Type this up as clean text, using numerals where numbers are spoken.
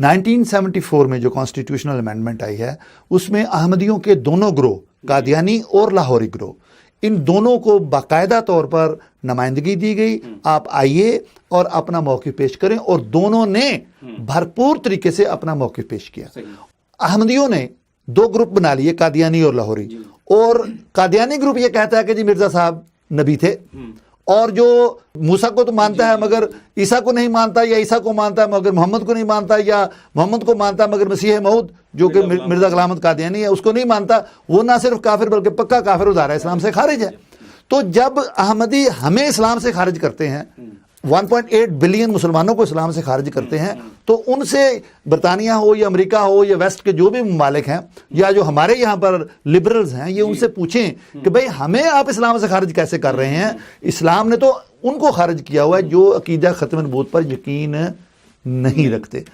1974 में जो constitutional amendment आई है उसमें अहमदियों के दोनों ग्रोह, कादियानी और लाहौरी ग्रोह, इन दोनों को बाकायदा तौर पर नुमाइंदगी दी गई, आप आइए और अपना मौक़िफ़ पेश करें, और दोनों ने भरपूर तरीके से अपना मौक़िफ़ पेश किया। अहमदियों ने दो ग्रुप बना लिए, कादियानी और लाहौरी, और कादियानी ग्रुप ये कहता है कि जी मिर्ज़ा साहब नबी थे, और जो मूसा को तो मानता है मगर ईसा को नहीं मानता, या ईसा को मानता है मगर मोहम्मद को नहीं मानता, या मोहम्मद को मानता है मगर मसीह मऊद जो कि मिर्ज़ा गुलाम अहमद कादियानी है उसको नहीं मानता, वो ना सिर्फ काफिर बल्कि पक्का काफिर उधार है, इस्लाम से खारिज है। तो जब अहमदी हमें इस्लाम से खारिज करते हैं, 1.8 बिलियन मुसलमानों को इस्लाम से खारिज करते हैं, तो उनसे बरतानिया हो या अमेरिका हो या वेस्ट के जो भी ममालिक हैं या जो हमारे यहाँ पर लिबरल्स हैं, ये उनसे पूछें कि भाई हमें आप इस्लाम से खारिज कैसे कर रहे हैं। इस्लाम ने तो उनको खारिज किया हुआ है जो अकीदा ख़त्म नबूवत पर यकीन नहीं रखते।